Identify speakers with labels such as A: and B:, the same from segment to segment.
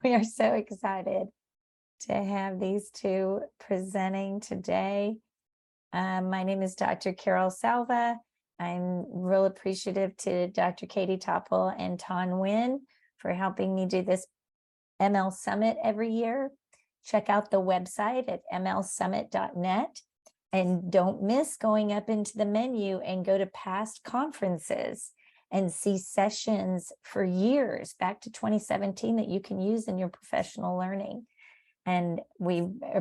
A: We are so excited to have these two presenting today. My name is Dr. Carol Salva. I'm real appreciative to Dr. Katie Topple and Ton Nguyen for helping me do this MLSummit every year. Check out the website at MLSummit.net. And don't miss going up into the menu and go to past conferences and see sessions for years back to 2017 that you can use in your professional learning. And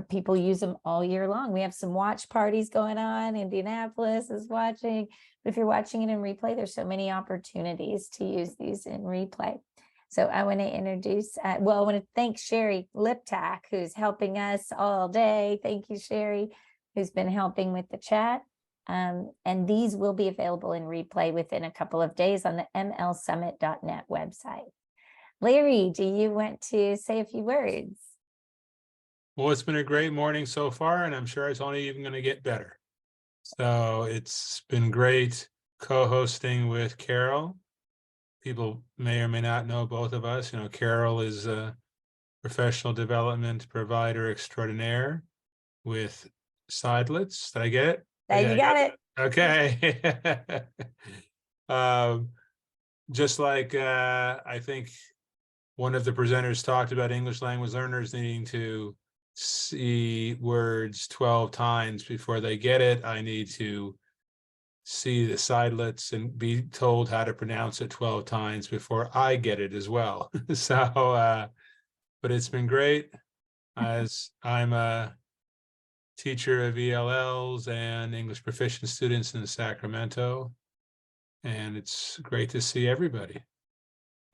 A: people use them all year long. We have some watch parties going on. Indianapolis is watching. But if you're watching it in replay, there's so many opportunities to use these in replay. So I want to introduce, I want to thank Sherry Liptak, who's helping us all day. Thank you, Sherry, who's been helping with the chat. And these will be available in replay within a couple of days on the MLSummit.net website. Larry, do you want to say a few words?
B: Well, it's been a great morning so far, and I'm sure it's only even going to get better. So it's been great co-hosting with Carol. People may or may not know both of us. You know, Carol is a professional development provider extraordinaire with Sidelets. Did I get it?
A: You got it.
B: Okay. Just like I think one of the presenters talked about English language learners needing to see words 12 times before they get it. I need to see the Sidelets and be told how to pronounce it 12 times before I get it as well. So, but it's been great, as I'm a teacher of ELLs and English proficient students in Sacramento, and it's great to see everybody.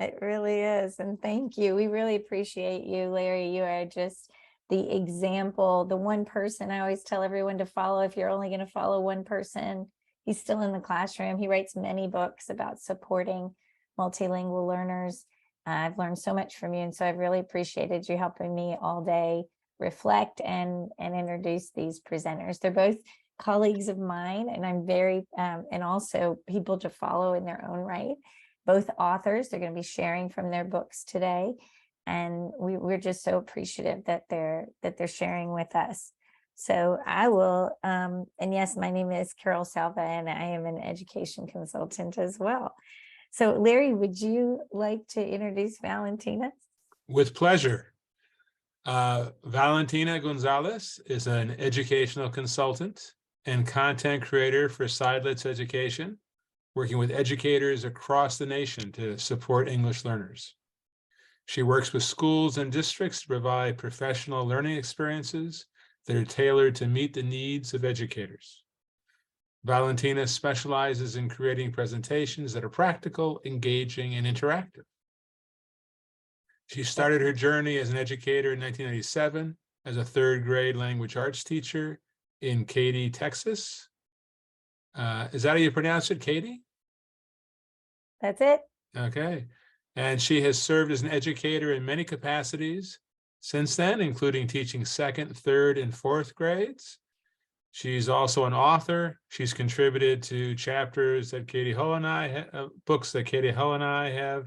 A: It really is. And thank you. We really appreciate you, Larry. You are just the example, the one person I always tell everyone to follow. If you're only going to follow one person, he's still in the classroom. He writes many books about supporting multilingual learners. I've learned so much from you. And so I've really appreciated you helping me all day reflect and introduce these presenters. They're both colleagues of mine, and I'm very, and also people to follow in their own right. Both authors, they're going to be sharing from their books today. And we're just so appreciative that they're sharing with us. So I will, and yes, my name is Carol Salva, and I am an education consultant as well. So Larry, would you like to introduce Valentina?
B: With pleasure. Valentina Gonzalez is an educational consultant and content creator for Sidelets Education, working with educators across the nation to support English learners. She works with schools and districts to provide professional learning experiences that are tailored to meet the needs of educators. Valentina specializes in creating presentations that are practical, engaging, and interactive. She started her journey as an educator in 1997 as a third grade language arts teacher in Katy, Texas. Is that how you pronounce it, Katy?
A: That's it.
B: Okay. And she has served as an educator in many capacities since then, including teaching second, third, and fourth grades. She's also an author. She's contributed to chapters that Katie Ho and I, books that Katie Ho and I have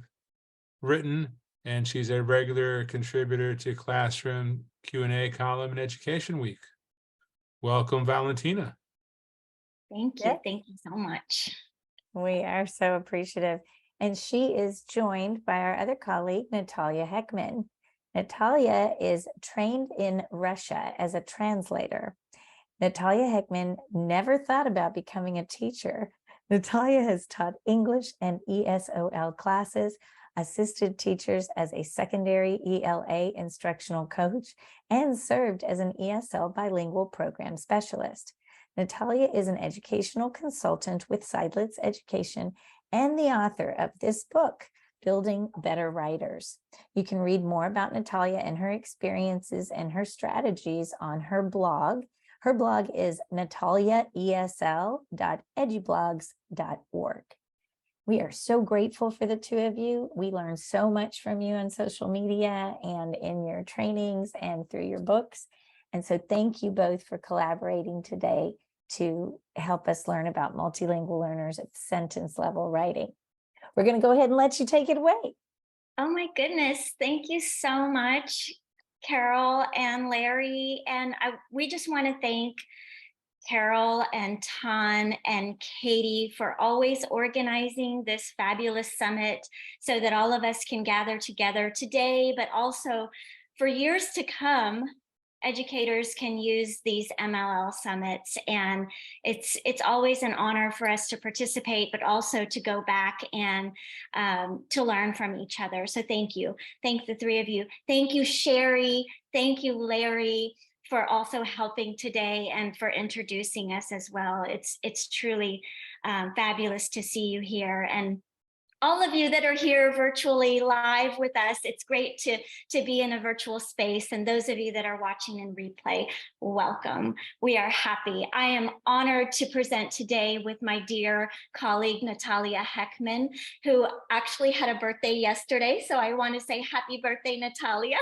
B: written, and she's a regular contributor to Classroom Q&A column in Education Week. Welcome, Valentina.
C: Thank you. Thank you so much.
A: We are so appreciative. And she is joined by our other colleague, Natalia Heckman. Natalia is trained in Russia as a translator. Natalia Heckman never thought about becoming a teacher. Natalia has taught English and ESOL classes, assisted teachers as a secondary ELA instructional coach, and served as an ESL bilingual program specialist. Natalia is an educational consultant with Sidelets Education and the author of this book, Building Better Writers. You can read more about Natalia and her experiences and her strategies on her blog. Her blog is nataliaesl.edublogs.org. We are so grateful for the two of you. We learn so much from you on social media and in your trainings and through your books. And so thank you both for collaborating today to help us learn about multilingual learners at sentence level writing. We're going to go ahead and let you take it away.
C: Oh my goodness. Thank you so much, Carol and Larry. And we just want to thank Carol and Ton and Katie for always organizing this fabulous summit so that all of us can gather together today, but also for years to come. Educators can use these MLL summits, and it's always an honor for us to participate, but also to go back and to learn from each other. So thank you. Thank the three of you. Thank you, Sherry. Thank you, Larry, for also helping today and for introducing us as well. It's truly fabulous to see you here. And all of you that are here virtually live with us, it's great to be in a virtual space. And those of you that are watching in replay, welcome. We are happy. I am honored to present today with my dear colleague, Natalia Heckman, who actually had a birthday yesterday. So I want to say happy birthday, Natalia.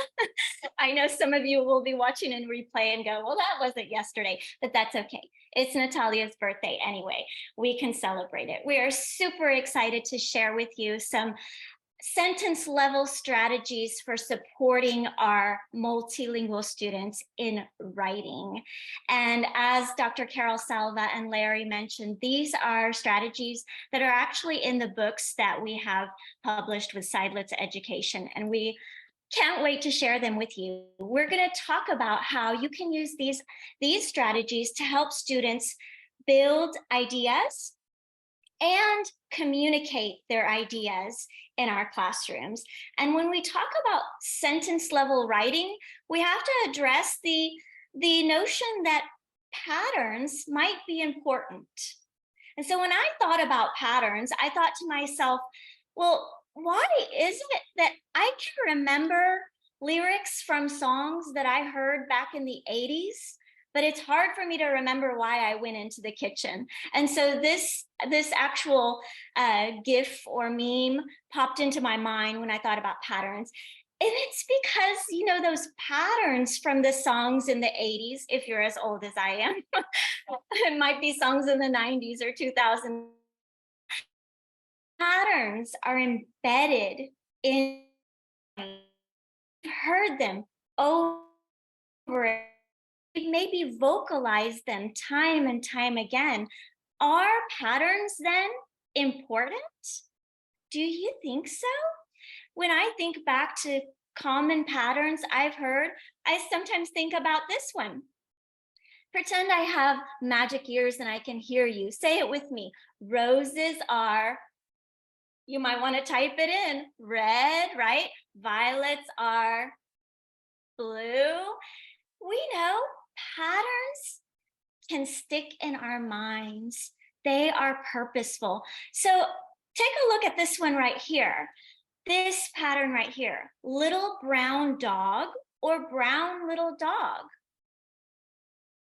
C: I know some of you will be watching in replay and go, well, that wasn't yesterday, but that's okay. It's Natalia's birthday anyway. We can celebrate it. We are super excited to share with you some sentence level strategies for supporting our multilingual students in writing. And as Dr. Carol Salva and Larry mentioned, these are strategies that are actually in the books that we have published with Seidlitz Education. And we can't wait to share them with you. We're going to talk about how you can use these strategies to help students build ideas and communicate their ideas in our classrooms. And when we talk about sentence level writing, we have to address the notion that patterns might be important. And so when I thought about patterns, I thought to myself, well, why is it that I can remember lyrics from songs that I heard back in the 80s, but it's hard for me to remember why I went into the kitchen? And so this actual GIF or meme popped into my mind when I thought about patterns. And it's because, you know, those patterns from the songs in the 80s, if you're as old as I am, it might be songs in the 90s or 2000s. Patterns are embedded in, you've heard them over, maybe vocalize them time and time again. Are patterns then important? Do you think so? When I think back to common patterns I've heard, I sometimes think about this one. Pretend I have magic ears and I can hear you. Say it with me. Roses are, you might want to type it in, red, right? Violets are blue. We know patterns can stick in our minds. They are purposeful. So take a look at this one right here. This pattern right here, little brown dog or brown little dog.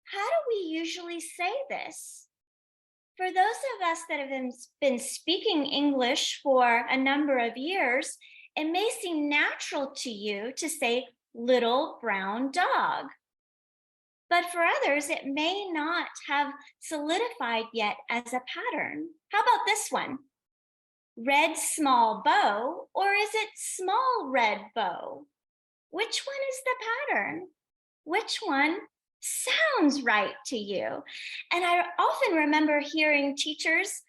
C: How do we usually say this? For those of us that have been speaking English for a number of years, it may seem natural to you to say little brown dog. But for others, it may not have solidified yet as a pattern. How about this one? Red small bow, or is it small red bow? Which one is the pattern? Which one sounds right to you? And I often remember hearing teachers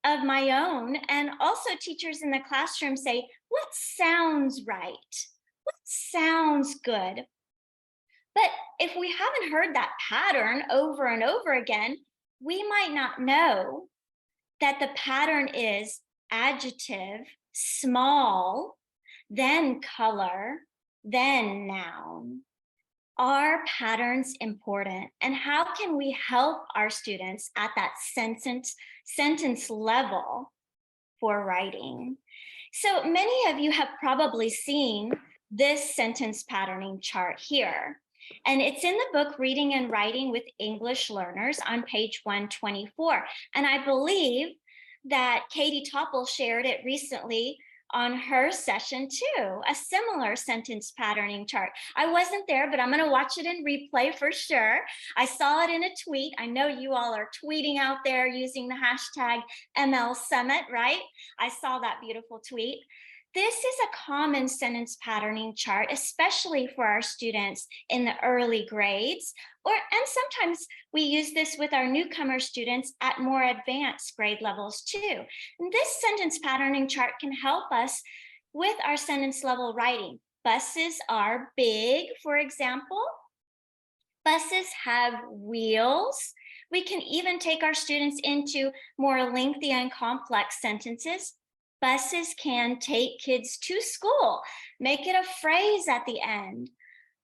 C: of my own and also teachers in the classroom say, what sounds right? What sounds good? But if we haven't heard that pattern over and over again, we might not know that the pattern is adjective, small, then color, then noun. Are patterns important? And how can we help our students at that sentence level for writing? So many of you have probably seen this sentence patterning chart here. And it's in the book Reading and Writing with English Learners on page 124. And I believe that Katie Topple shared it recently on her session too, a similar sentence patterning chart. I wasn't there, but I'm going to watch it in replay for sure. I saw it in a tweet. I know you all are tweeting out there using the hashtag MLSummit, right? I saw that beautiful tweet. This is a common sentence patterning chart, especially for our students in the early grades, and sometimes we use this with our newcomer students at more advanced grade levels too. And this sentence patterning chart can help us with our sentence level writing. Buses are big, for example. Buses have wheels. We can even take our students into more lengthy and complex sentences. Buses can take kids to school. Make it a phrase at the end.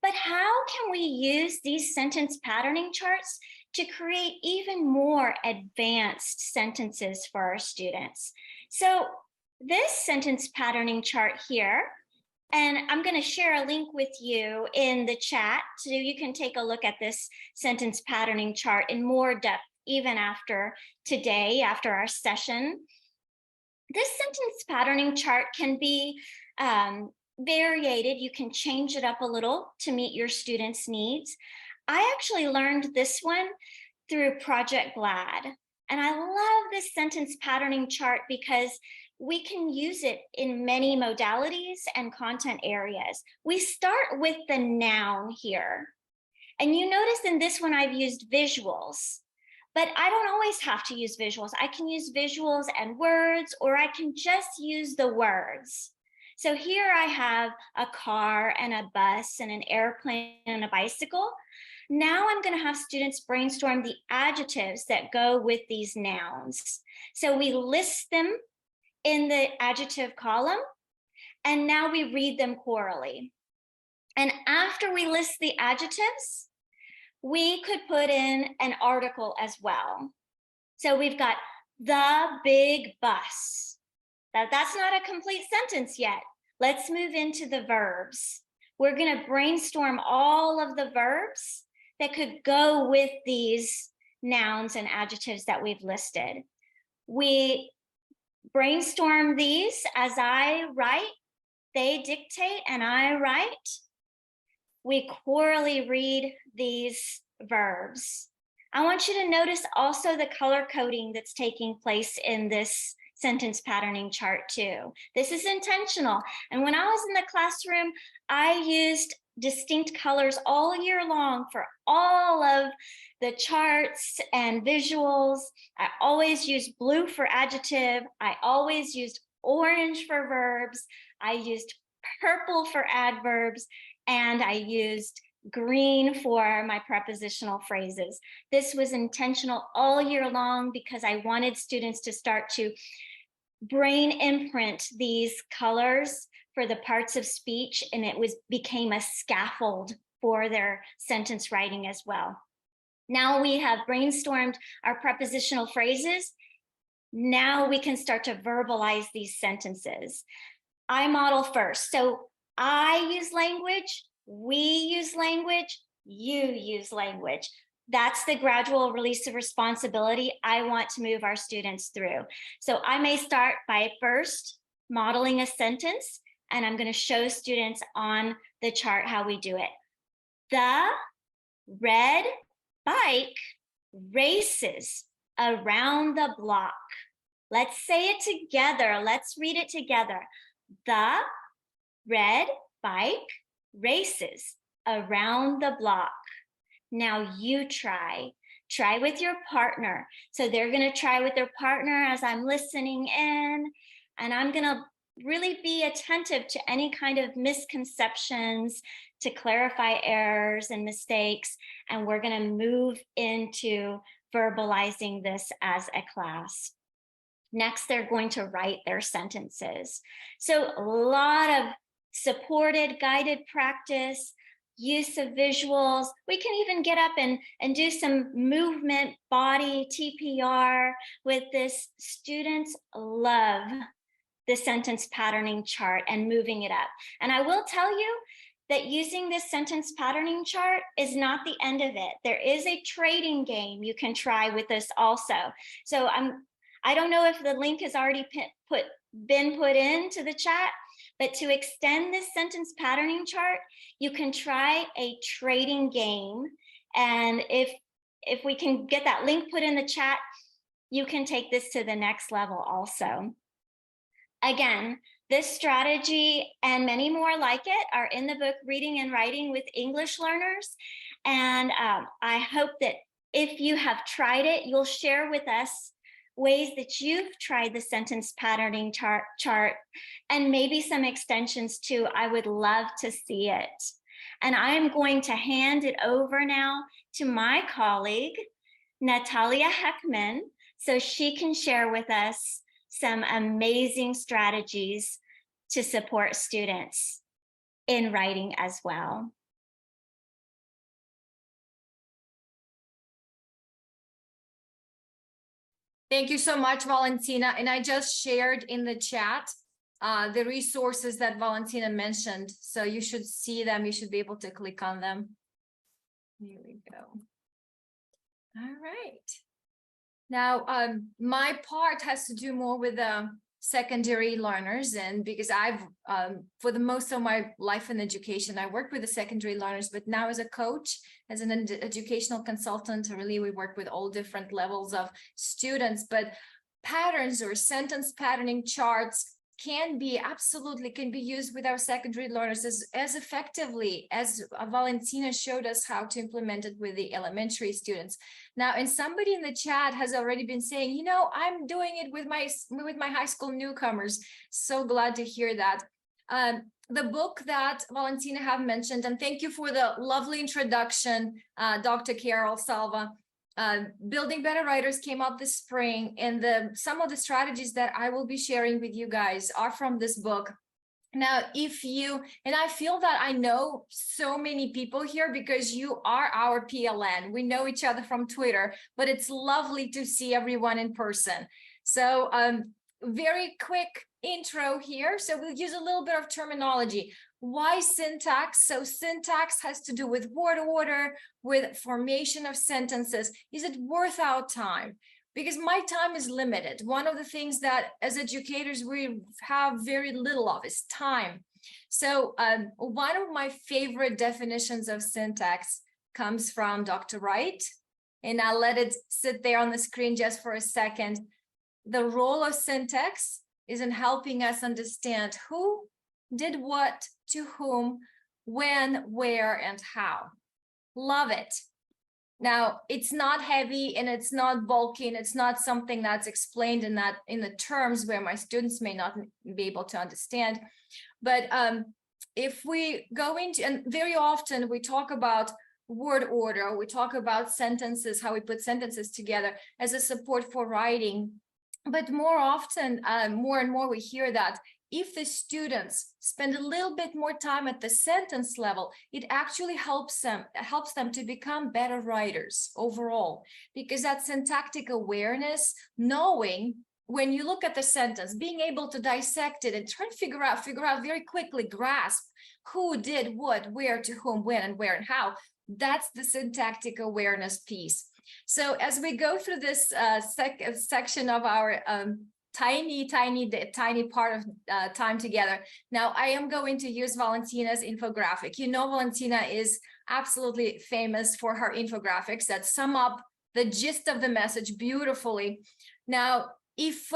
C: But how can we use these sentence patterning charts to create even more advanced sentences for our students? So this sentence patterning chart here, and I'm going to share a link with you in the chat so you can take a look at this sentence patterning chart in more depth, even after today, after our session. This sentence patterning chart can be variated. You can change it up a little to meet your students' needs. I actually learned this one through Project GLAD. And I love this sentence patterning chart because we can use it in many modalities and content areas. We start with the noun here. And you notice in this one, I've used visuals. But I don't always have to use visuals. I can use visuals and words, or I can just use the words. So here I have a car and a bus and an airplane and a bicycle. Now I'm going to have students brainstorm the adjectives that go with these nouns. So we list them in the adjective column, and now we read them orally. And after we list the adjectives, we could put in an article as well. So we've got the big bus. That's not a complete sentence yet. Let's move into the verbs. We're going to brainstorm all of the verbs that could go with these nouns and adjectives that we've listed. We brainstorm these as I write. They dictate and I write. We orally read these verbs. I want you to notice also the color coding that's taking place in this sentence patterning chart too. This is intentional. And when I was in the classroom, I used distinct colors all year long for all of the charts and visuals. I always used blue for adjective. I always used orange for verbs. I used purple for adverbs. And I used green for my prepositional phrases. This was intentional all year long because I wanted students to start to brain imprint these colors for the parts of speech, and it became a scaffold for their sentence writing as well. Now we have brainstormed our prepositional phrases. Now we can start to verbalize these sentences. I model first. So I use language, we use language, you use language. That's the gradual release of responsibility I want to move our students through. So I may start by first modeling a sentence, and I'm going to show students on the chart how we do it. The red bike races around the block. Let's say it together. Let's read it together. The red bike races around the block. Now you try with your partner. So they're going to try with their partner as I'm listening in, and I'm going to really be attentive to any kind of misconceptions, to clarify errors and mistakes. And we're going to move into verbalizing this as a class. Next, they're going to write their sentences. So a lot of supported, guided practice, use of visuals. We can even get up and do some movement, body, TPR with this. Students love the sentence patterning chart and moving it up. And I will tell you that using this sentence patterning chart is not the end of it. There is a trading game you can try with this also. So I don't know if the link has already been put into the chat, but to extend this sentence patterning chart, you can try a trading game. And if we can get that link put in the chat, you can take this to the next level also. Again, This strategy and many more like it are in the book Reading and Writing with English Learners. And I hope that if you have tried it, you'll share with us ways that you've tried the sentence patterning chart and maybe some extensions too. I would love to see it. And I am going to hand it over now to my colleague, Natalia Heckman, so she can share with us some amazing strategies to support students in writing as well.
D: Thank you so much, Valentina. And I just shared in the chat the resources that Valentina mentioned. So you should see them. You should be able to click on them. Here we go. All right. Now, my part has to do more with secondary learners, and because I've, for the most of my life in education, I worked with the secondary learners, but now as a coach, as an educational consultant, really we work with all different levels of students, but patterns or sentence patterning charts can be used with our secondary learners as effectively as Valentina showed us how to implement it with the elementary students. Now, and somebody in the chat has already been saying, you know, I'm doing it with my high school newcomers. So glad to hear that. The book that Valentina have mentioned, and thank you for the lovely introduction, Dr. Carol Salva. Building Better Writers came out this spring, and some of the strategies that I will be sharing with you guys are from this book. Now, and I feel that I know so many people here because you are our PLN. We know each other from Twitter, but it's lovely to see everyone in person. So very quick intro here. So we'll use a little bit of terminology. Why syntax? So syntax has to do with word order, with formation of sentences. Is it worth our time? Because my time is limited. One of the things that as educators we have very little of is time. So one of my favorite definitions of syntax comes from Dr. Wright, and I'll let it sit there on the screen just for a second. The role of syntax is in helping us understand who did what, to whom, when, where, and how. Love it. Now, it's not heavy and it's not bulky and it's not something that's explained in the terms where my students may not be able to understand. But if we go into, and very often we talk about word order, we talk about sentences, how we put sentences together as a support for writing. But more often, more and more we hear that if the students spend a little bit more time at the sentence level, it actually helps them to become better writers overall, because that syntactic awareness, knowing when you look at the sentence, being able to dissect it and try to figure out very quickly, grasp who did what, where, to whom, when, and where, and how. That's the syntactic awareness piece. So as we go through this section of our tiny part of time together. Now, I am going to use Valentina's infographic. You know, Valentina is absolutely famous for her infographics that sum up the gist of the message beautifully. Now, if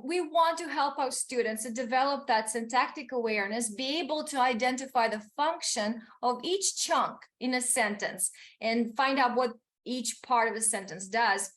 D: we want to help our students to develop that syntactic awareness, be able to identify the function of each chunk in a sentence and find out what each part of a sentence does,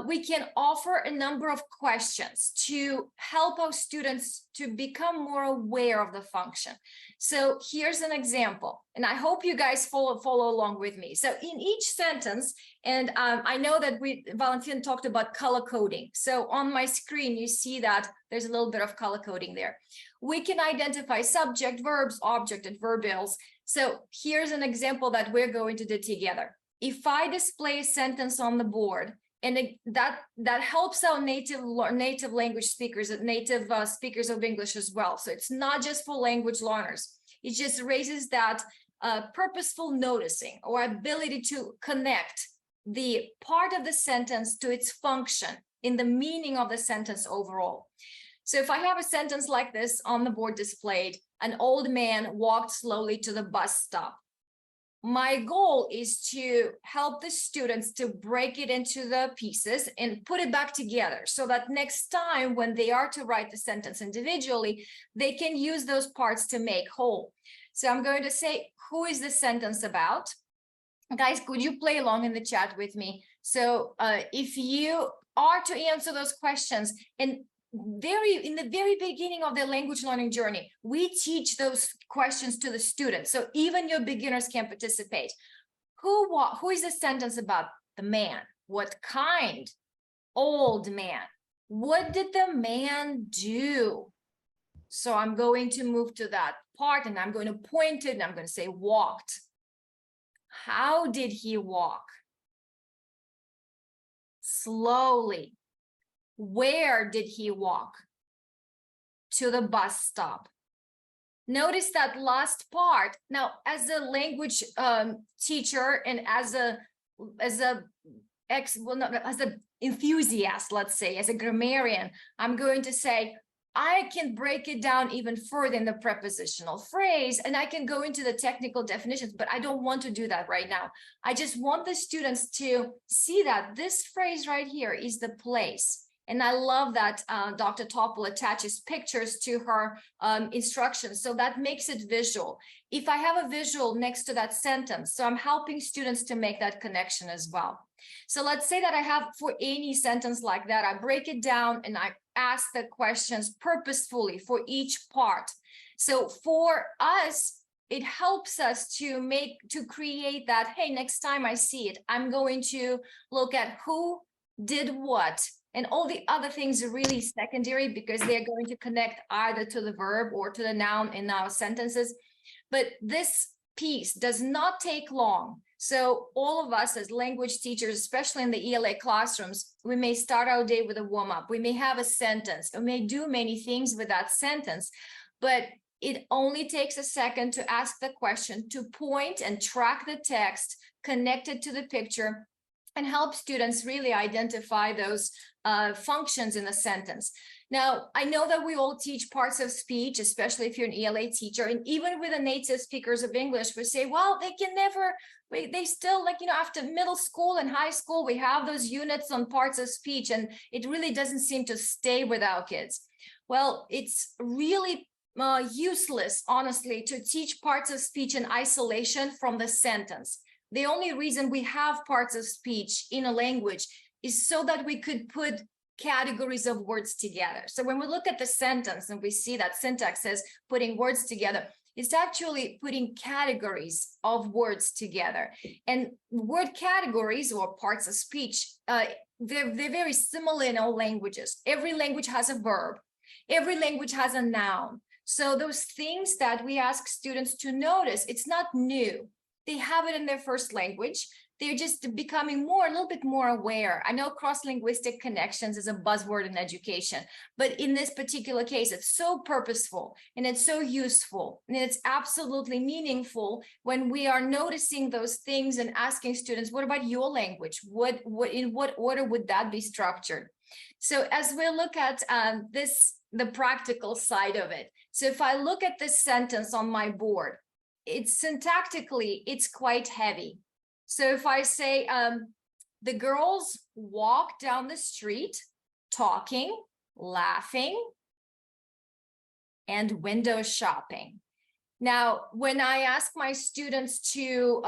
D: we can offer a number of questions to help our students to become more aware of the function. So here's an example, and I hope you guys follow along with me. So in each sentence, and I know that Valentina talked about color coding. So on my screen, you see that there's a little bit of color coding there. We can identify subject, verbs, object, and verbals. So here's an example that we're going to do together. If I display a sentence on the board, and that helps our native language speakers, native speakers of English as well. So it's not just for language learners. It just raises that purposeful noticing or ability to connect the part of the sentence to its function in the meaning of the sentence overall. So if I have a sentence like this on the board displayed, an old man walked slowly to the bus stop. my goal is to help the students to break it into the pieces and put it back together so that next time when they are to write the sentence individually, they can use those parts to make whole. So I'm going to say, who is the sentence about? Guys, could you play along in the chat with me? So if you are to answer those questions, and in the very beginning of the language learning journey, we teach those questions to the students. So even your beginners can participate. Who is the sentence about? The man. What kind? Old man. What did the man do? So I'm going to move to that part and I'm going to point it and I'm going to say walked. How did he walk? Slowly. Where did he walk? To the bus stop. Notice that last part. Now, as a language teacher and as an enthusiast, let's say, as a grammarian, I'm going to say, I can break it down even further in the prepositional phrase, and I can go into the technical definitions, but I don't want to do that right now. I just want the students to see that this phrase right here is the place. And I love that Dr. Topol attaches pictures to her instructions. So that makes it visual. If I have a visual next to that sentence, so I'm helping students to make that connection as well. So let's say that I have for any sentence like that, I break it down and I ask the questions purposefully for each part. So for us, it helps us to create that, hey, next time I see it, I'm going to look at who did what. And all the other things are really secondary because they're going to connect either to the verb or to the noun in our sentences. But this piece does not take long. So all of us as language teachers, especially in the ELA classrooms, we may start our day with a warm-up. We may have a sentence. We may do many things with that sentence, but it only takes a second to ask the question, to point and track the text, connect it to the picture, and help students really identify those functions in a sentence. Now, I know that we all teach parts of speech, especially if you're an ELA teacher, and even with the native speakers of English, we say, well, they can never, they still, like, you know, after middle school and high school, we have those units on parts of speech, and it really doesn't seem to stay with our kids. Well, it's really useless, honestly, to teach parts of speech in isolation from the sentence. The only reason we have parts of speech in a language is so that we could put categories of words together. So when we look at the sentence and we see that syntax says putting words together, it's actually putting categories of words together. And word categories or parts of speech, they're very similar in all languages. Every language has a verb. Every language has a noun. So those things that we ask students to notice, it's not new. They have it in their first language. They're just becoming a little bit more aware. I know cross-linguistic connections is a buzzword in education, but in this particular case, it's so purposeful and it's so useful and it's absolutely meaningful when we are noticing those things and asking students, what about your language? In what order would that be structured? So as we look at the practical side of it. So if I look at this sentence on my board, it's syntactically, it's quite heavy. So if I say, the girls walk down the street, talking, laughing, and window shopping. Now, when I ask my students to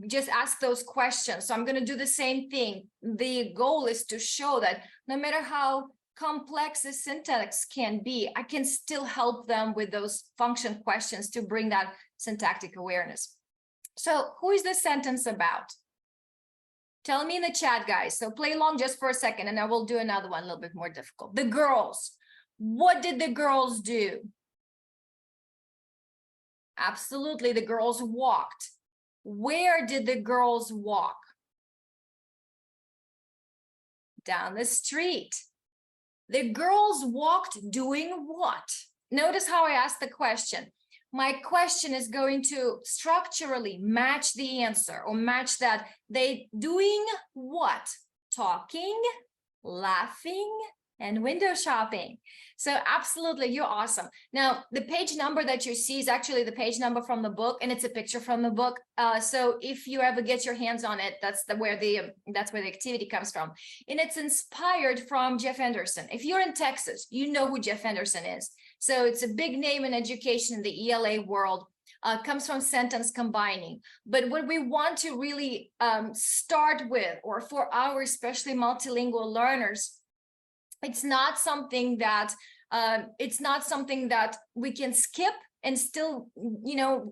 D: just ask those questions, so I'm going to do the same thing. The goal is to show that no matter how complex the syntax can be, I can still help them with those function questions to bring that syntactic awareness. So who is this sentence about? Tell me in the chat, guys. So play along just for a second and I will do another one a little bit more difficult. The girls. What did the girls do? Absolutely, the girls walked. Where did the girls walk? Down the street. The girls walked doing what? Notice how I asked the question. My question is going to structurally match the answer or match that. They doing what? Talking, laughing, and window shopping. So absolutely, you're awesome. Now, the page number that you see is actually the page number from the book, and it's a picture from the book. So if you ever get your hands on it, that's where the activity comes from. And it's inspired from Jeff Anderson. If you're in Texas, you know who Jeff Anderson is. So it's a big name in education in the ELA world. Comes from sentence combining. But what we want to really start with, or for our especially multilingual learners, it's not something that we can skip and still,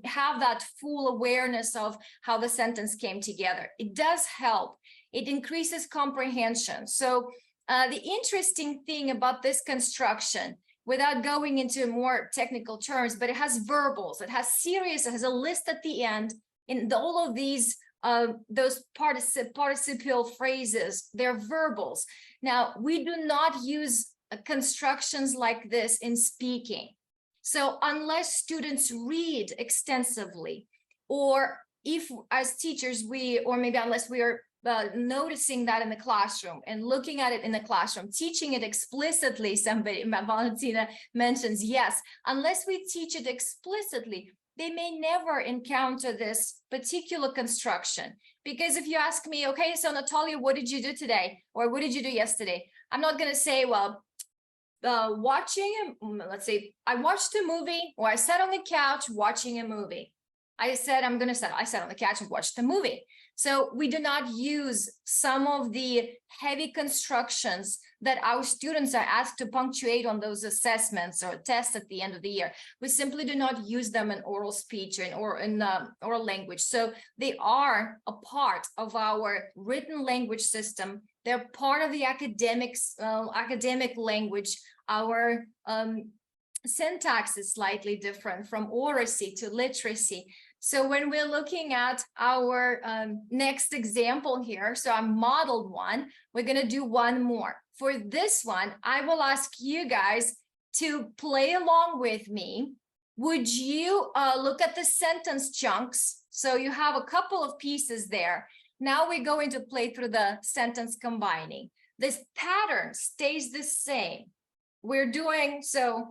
D: have that full awareness of how the sentence came together. It does help. It increases comprehension. So the interesting thing about this construction, without going into more technical terms, but it has verbals, it has series, it has a list at the end. In all of these, those participial phrases, they're verbals. Now, we do not use constructions like this in speaking. So unless students read extensively, or if as teachers unless we are noticing that in the classroom and looking at it in the classroom, teaching it explicitly, Valentina mentions, yes, unless we teach it explicitly, they may never encounter this particular construction. Because if you ask me, okay, so Natalia, what did you do today? Or what did you do yesterday? I'm not going to say, well, let's say I watched a movie, or I sat on the couch watching a movie. I sat on the couch and watched the movie. So we do not use some of the heavy constructions that our students are asked to punctuate on those assessments or tests at the end of the year. We simply do not use them in oral speech or in oral language. So they are a part of our written language system. They're part of the academic language. Our syntax is slightly different from oracy to literacy. So when we're looking at our next example here, so I modeled one, we're going to do one more. For this one, I will ask you guys to play along with me. Would you look at the sentence chunks? So you have a couple of pieces there. Now we're going to play through the sentence combining. This pattern stays the same. We're doing, so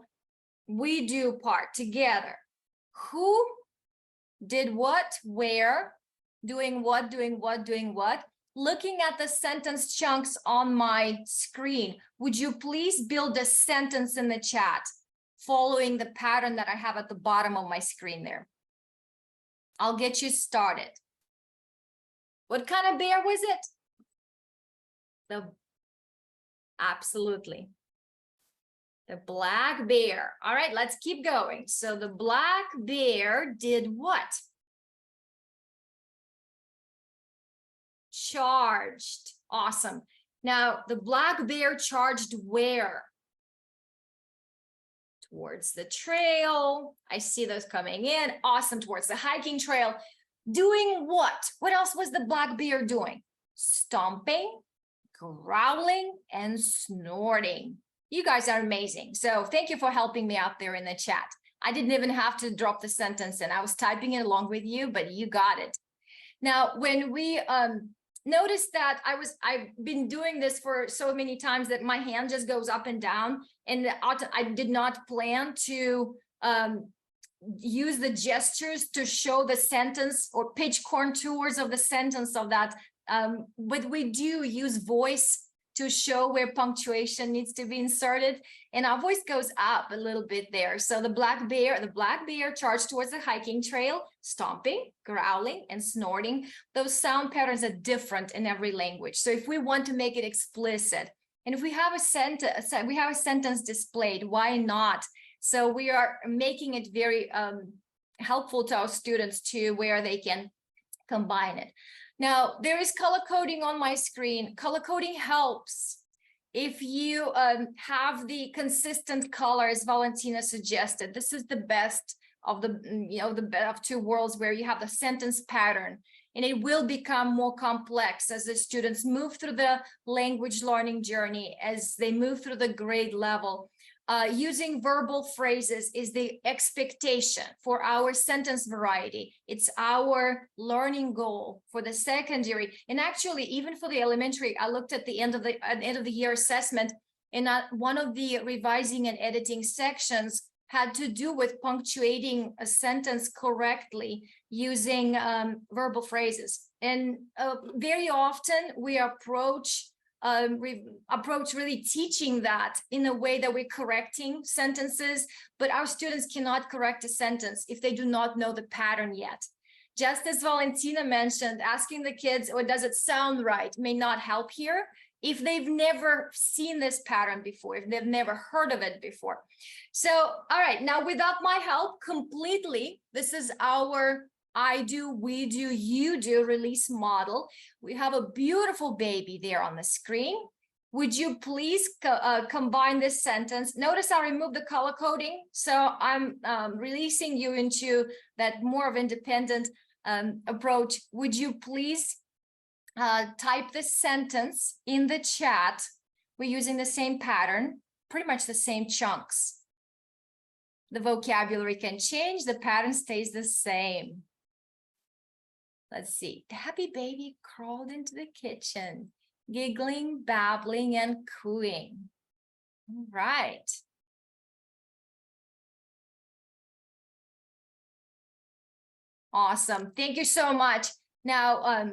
D: we do part together. Who did what, where, doing what, doing what, doing what. Looking at the sentence chunks on my screen, would you please build a sentence in the chat following the pattern that I have at the bottom of my screen there? I'll get you started. What kind of bear was it? Absolutely. The black bear. All right, let's keep going. So the black bear did what? Charged. Awesome. Now, the black bear charged where? Towards the trail. I see those coming in. Awesome. Towards the hiking trail. Doing what? What else was the black bear doing? Stomping, growling, and snorting. You guys are amazing. So thank you for helping me out there in the chat. I didn't even have to drop the sentence in. I was typing it along with you, but you got it. Now, when we noticed that I've been doing this for so many times that my hand just goes up and down, and I did not plan to use the gestures to show the sentence or pitch contours of the sentence of that. But we do use voice to show where punctuation needs to be inserted, and our voice goes up a little bit there. So the black bear charged towards the hiking trail, stomping, growling, and snorting. Those sound patterns are different in every language. So if we want to make it explicit, and if we have a sentence displayed, why not? So we are making it very helpful to our students to where they can combine it. Now, there is color coding on my screen. Color coding helps. If you have the consistent colors Valentina suggested, this is the best of the of two worlds, where you have the sentence pattern, and it will become more complex as the students move through the language learning journey, as they move through the grade level. Using verbal phrases is the expectation for our sentence variety. It's our learning goal for the secondary, and actually even for the elementary. I looked at the end of the year assessment, And one of the revising and editing sections had to do with punctuating a sentence correctly using verbal phrases. And very often we approach really teaching that in a way that we're correcting sentences, but our students cannot correct a sentence if they do not know the pattern yet. Just as Valentina mentioned, asking the kids, or does it sound right, may not help here if they've never seen this pattern before, if they've never heard of it before. So, all right, now without my help completely, this is our I do, we do, you do release model. We have a beautiful baby there on the screen. Would you please combine this sentence? Notice I removed the color coding. So I'm releasing you into that more of independent approach. Would you please type this sentence in the chat? We're using the same pattern, pretty much the same chunks. The vocabulary can change, the pattern stays the same. Let's see. The happy baby crawled into the kitchen, giggling, babbling, and cooing. All right. Awesome. Thank you so much. Now,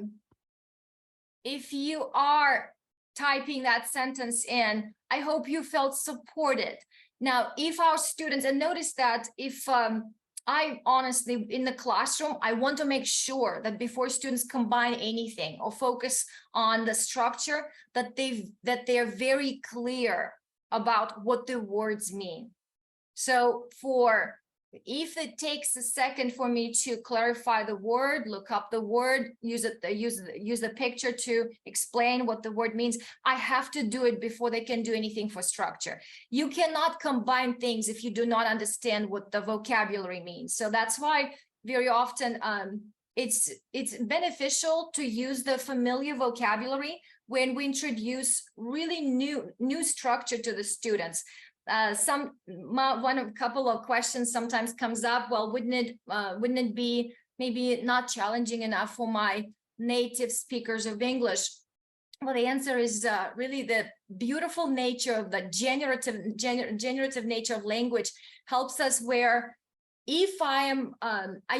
D: if you are typing that sentence in, I hope you felt supported. Now, if our students, and notice that if I honestly, in the classroom, I want to make sure that before students combine anything or focus on the structure, that they're very clear about what the words mean. So if it takes a second for me to clarify the word, look up the word, use the picture to explain what the word means, I have to do it before they can do anything for structure. You cannot combine things if you do not understand what the vocabulary means. So that's why very often it's beneficial to use the familiar vocabulary when we introduce really new structure to the students. A couple of questions sometimes comes up. Well, wouldn't it be maybe not challenging enough for my native speakers of English? Well, the answer is really the beautiful nature of the generative nature of language helps us where if I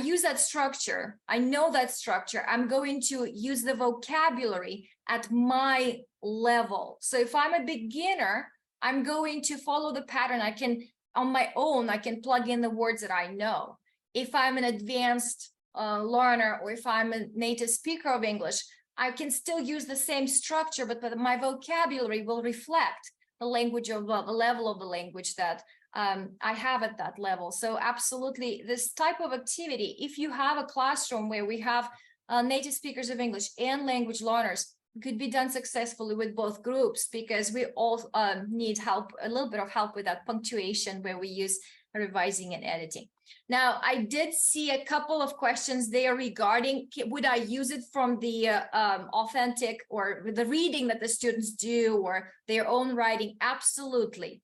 D: use that structure, I know that structure, I'm going to use the vocabulary at my level. So if I'm a beginner, I'm going to follow the pattern. On my own, I can plug in the words that I know. If I'm an advanced learner, or if I'm a native speaker of English, I can still use the same structure, but my vocabulary will reflect the language of the level of the language that I have at that level. So absolutely, this type of activity, if you have a classroom where we have native speakers of English and language learners, could be done successfully with both groups, because we all need help, a little bit of help with that punctuation where we use revising and editing. Now, I did see a couple of questions there regarding, would I use it from the authentic or the reading that the students do or their own writing? Absolutely.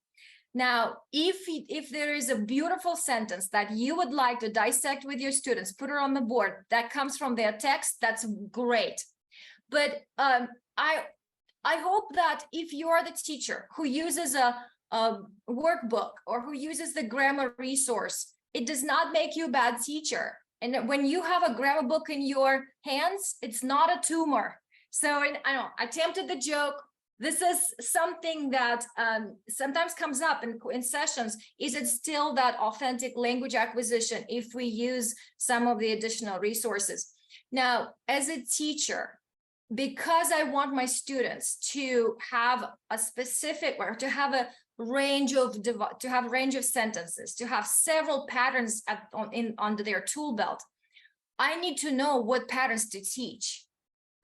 D: Now, if there is a beautiful sentence that you would like to dissect with your students, put it on the board, that comes from their text, that's great. But I hope that if you are the teacher who uses a workbook or who uses the grammar resource, it does not make you a bad teacher. And when you have a grammar book in your hands, it's not a tumor. So I know I attempted the joke. This is something that sometimes comes up in sessions. Is it still that authentic language acquisition if we use some of the additional resources? Now, as a teacher, because I want my students to have a specific, or to have a range of sentences, to have several patterns under their tool belt, I need to know what patterns to teach.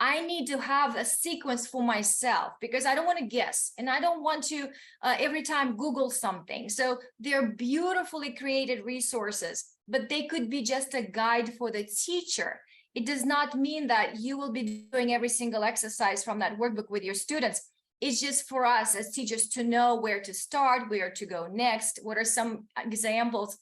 D: I need to have a sequence for myself, because I don't want to guess, and I don't want to every time Google something. So they're beautifully created resources, but they could be just a guide for the teacher. It does not mean that you will be doing every single exercise from that workbook with your students. It's just for us as teachers to know where to start, where to go next, what are some examples.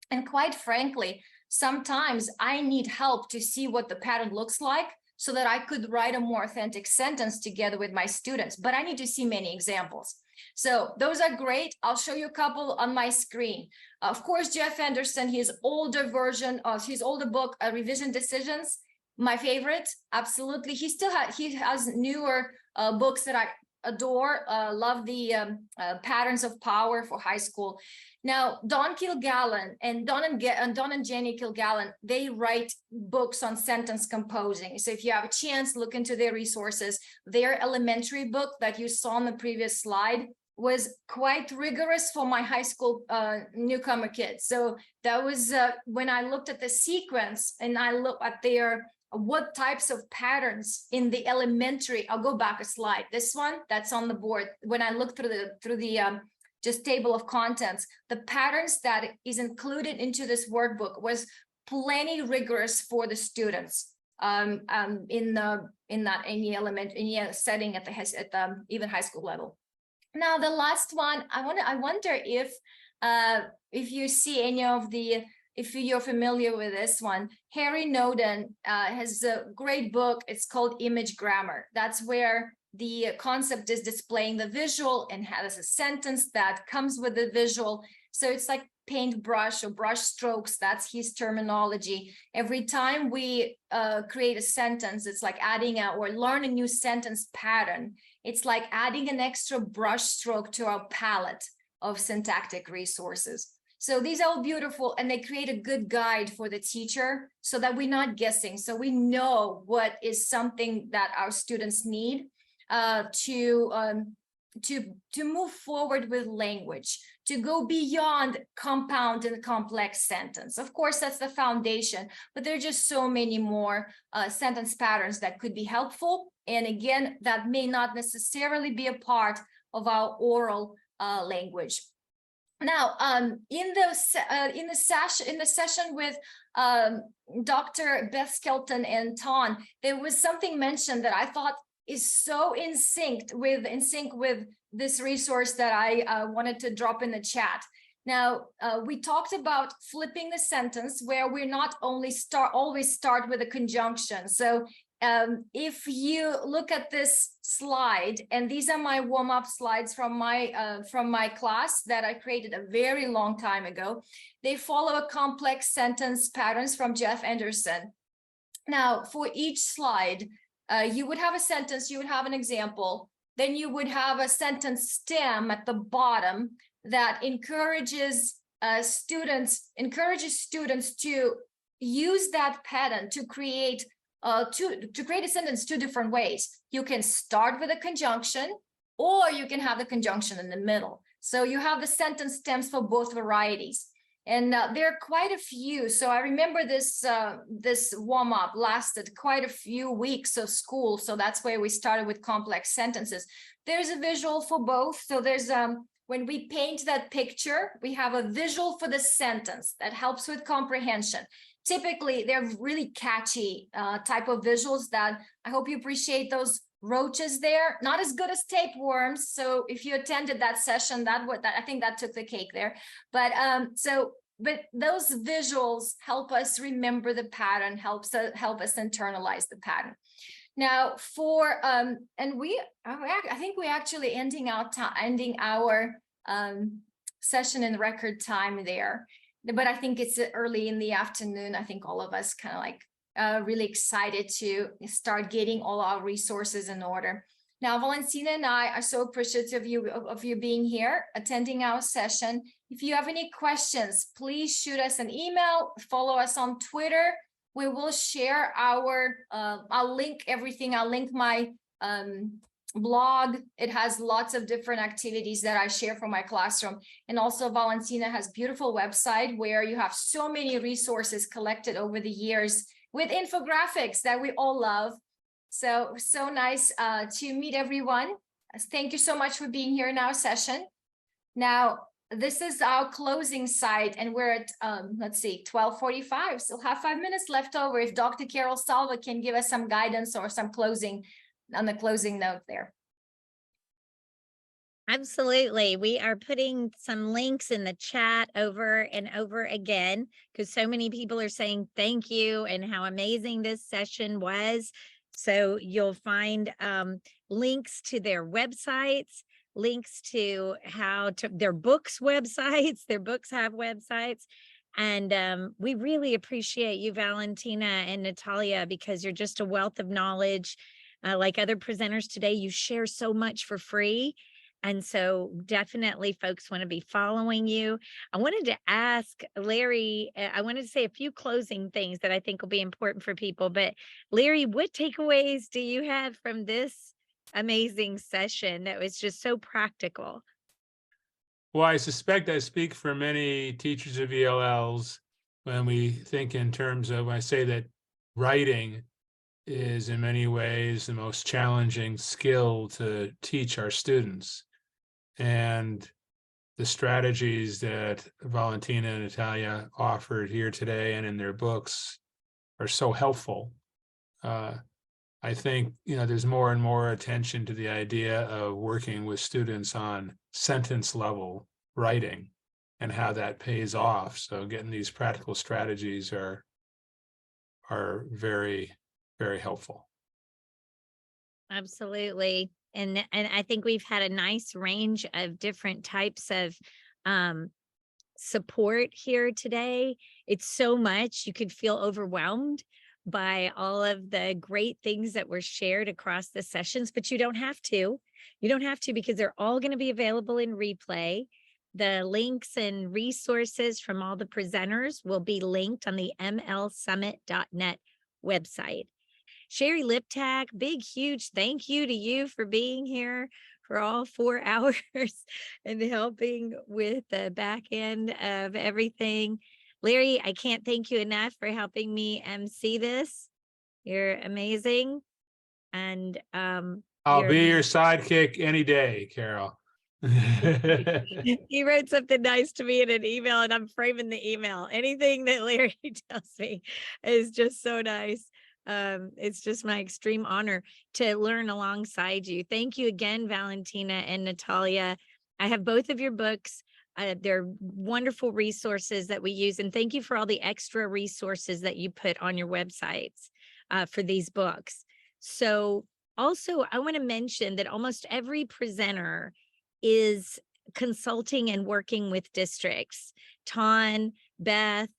D: And quite frankly, sometimes I need help to see what the pattern looks like, so that I could write a more authentic sentence together with my students, but I need to see many examples. So those are great. I'll show you a couple on my screen. Of course, Jeff Anderson, his older version of his older book, Revision Decisions, my favorite, absolutely. He has newer books that I adore, love the Patterns of Power for high school. Now, Don Kilgallen and Don and Jenny Kilgallen, they write books on sentence composing. So if you have a chance, look into their resources. Their elementary book that you saw on the previous slide was quite rigorous for my high school newcomer kids. So that was when I looked at the sequence and I looked at their what types of patterns in the elementary. I'll go back a slide. This one that's on the board. When I looked through the just table of contents, the patterns that is included into this workbook was plenty rigorous for the students in any setting at the even high school level. Now the last one, I wonder if you see any of the, if you're familiar with this one, Harry Noden has a great book. It's called Image Grammar. That's where the concept is displaying the visual and has a sentence that comes with the visual. So it's like paintbrush or brush strokes. That's his terminology. Every time we create a sentence, it's like adding or learn a new sentence pattern. It's like adding an extra brush stroke to our palette of syntactic resources. So these are all beautiful, and they create a good guide for the teacher so that we're not guessing. So we know what is something that our students need to move forward with language, to go beyond compound and complex sentence. Of course, that's the foundation, but there are just so many more sentence patterns that could be helpful. And again, that may not necessarily be a part of our oral language. Now, in the session with Dr. Beth Skelton and Ton, there was something mentioned that I thought is so in sync with this resource that I wanted to drop in the chat. Now, we talked about flipping the sentence where we're not only always start with a conjunction. So if you look at this slide, and these are my warm-up slides from my class that I created a very long time ago, they follow a complex sentence patterns from Jeff Anderson. Now, for each slide, you would have a sentence, you would have an example, then you would have a sentence stem at the bottom that encourages students to use that pattern to create a sentence two different ways. You can start with a conjunction, or you can have the conjunction in the middle. So you have the sentence stems for both varieties. And there are quite a few. So I remember this warm-up lasted quite a few weeks of school. So that's where we started with complex sentences. There's a visual for both. So there's when we paint that picture, we have a visual for the sentence that helps with comprehension. Typically, they're really catchy type of visuals that I hope you appreciate. Those roaches there, not as good as tapeworms. So if you attended that session, I think that took the cake there. But but those visuals help us remember the pattern, help us internalize the pattern. Now for I think we're actually ending our session in record time there. But I think it's early in the afternoon. I think all of us kind of like really excited to start getting all our resources in order. Now, Valentina and I are so appreciative of you being here, attending our session. If you have any questions, please shoot us an email, follow us on Twitter. We will share I'll link everything. I'll link my blog. It has lots of different activities that I share from my classroom. And also Valentina has a beautiful website where you have so many resources collected over the years with infographics that we all love. So nice to meet everyone. Thank you so much for being here in our session. Now, this is our closing site, and we're at, let's see, 12:45. So we'll have 5 minutes left over if Dr. Carol Salva can give us some guidance or some closing on the closing note there.
A: Absolutely. We are putting some links in the chat over and over again, because so many people are saying thank you and how amazing this session was. So you'll find links to their websites, links to how to their books websites. Their books have websites. And we really appreciate you, Valentina and Natalia, because you're just a wealth of knowledge. Like other presenters today, you share so much for free. And so definitely folks want to be following you. I wanted to ask Larry, I wanted to say a few closing things that I think will be important for people. But Larry, what takeaways do you have from this amazing session that was just so practical?
B: Well, I suspect I speak for many teachers of ELLs when we think in terms of, when I say that writing is in many ways the most challenging skill to teach our students. And the strategies that Valentina and Natalia offered here today and in their books are so helpful. I think, there's more and more attention to the idea of working with students on sentence level writing and how that pays off. So getting these practical strategies are very, very helpful.
A: Absolutely. And I think we've had a nice range of different types of support here today. It's so much, you could feel overwhelmed by all of the great things that were shared across the sessions, but you don't have to. You don't have to, because they're all going to be available in replay. The links and resources from all the presenters will be linked on the MLSummit.net website. Sherry Liptak, big, huge thank you to you for being here for all 4 hours and helping with the back end of everything. Larry, I can't thank you enough for helping me MC this. You're amazing. And
B: I'll be your sidekick any day, Carol.
A: he wrote something nice to me in an email, and I'm framing the email. Anything that Larry tells me is just so nice. It's just my extreme honor to learn alongside you. Thank you again, Valentina and Natalia. I have both of your books. They're wonderful resources that we use. And thank you for all the extra resources that you put on your websites for these books. So also, I want to mention that almost every presenter is consulting and working with districts. Ton, Beth,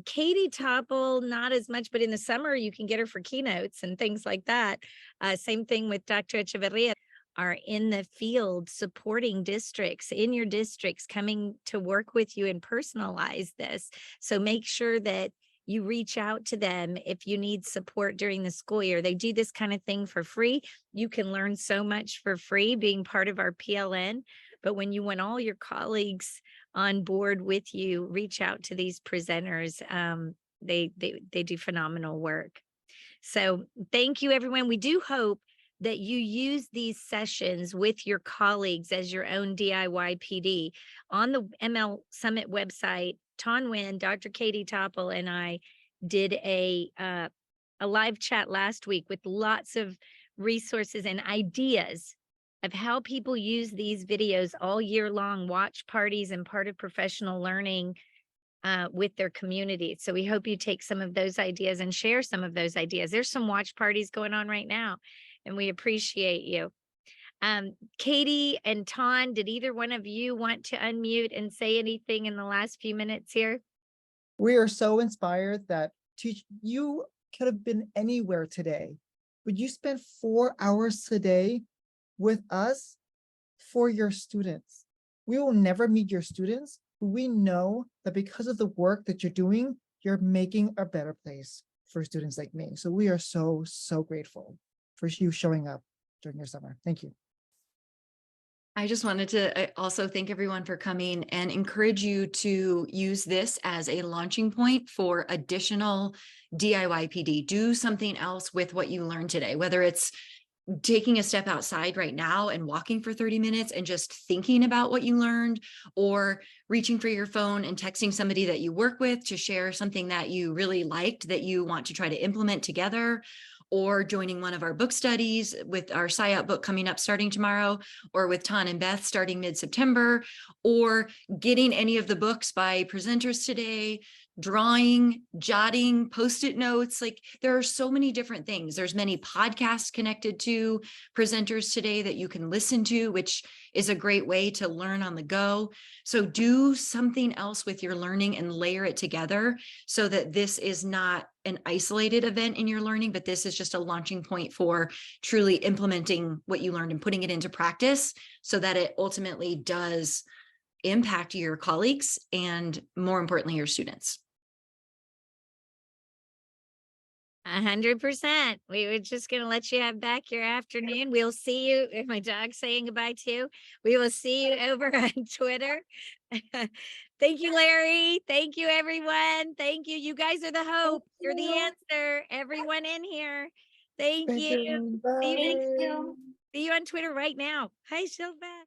A: Katie Topple, not as much, but in the summer you can get her for keynotes and things like that. Same thing with Dr. Echeverria, are in the field supporting districts in your districts, coming to work with you and personalize this. So make sure that you reach out to them if you need support during the school year. They do this kind of thing for free. You can learn so much for free being part of our PLN. But when you want all your colleagues on board with you, reach out to these presenters. They do phenomenal work. So thank you, everyone. We do hope that you use these sessions with your colleagues as your own DIY PD. On the MLSummit website, Ton Nguyen, Dr. Katie Topple, and I did a live chat last week with lots of resources and ideas of how people use these videos all year long, watch parties and part of professional learning with their community. So we hope you take some of those ideas and share some of those ideas. There's some watch parties going on right now, and we appreciate you. Katie and Ton, did either one of you want to unmute and say anything in the last few minutes here?
E: We are so inspired that you could have been anywhere today, but you spent 4 hours today with us for your students. We will never meet your students, but we know that because of the work that you're doing, you're making a better place for students like me. So we are so, so grateful for you showing up during your summer. Thank you.
F: I just wanted to also thank everyone for coming and encourage you to use this as a launching point for additional DIY PD. Do something else with what you learned today, whether it's taking a step outside right now and walking for 30 minutes and just thinking about what you learned, or reaching for your phone and texting somebody that you work with to share something that you really liked that you want to try to implement together, or joining one of our book studies with our SciOut book coming up starting tomorrow, or with Ton and Beth starting mid-September, or getting any of the books by presenters today. drawing, jotting, post-it notes. Like there are so many different things. There's many podcasts connected to presenters today that you can listen to, which is a great way to learn on the go. So do something else with your learning and layer it together so that this is not an isolated event in your learning, but this is just a launching point for truly implementing what you learned and putting it into practice so that it ultimately does impact your colleagues and, more importantly, your students.
A: 100%. We were just going to let you have back your afternoon. We'll see you. If my dog's saying goodbye too, we will see you over on Twitter. Thank you, Larry. Thank you, everyone. Thank you. You guys are the hope. You're the answer. Everyone in here. Thank you. See you
C: Thank
A: next-
C: you.
A: See you on Twitter right now. Hi, Sylvan.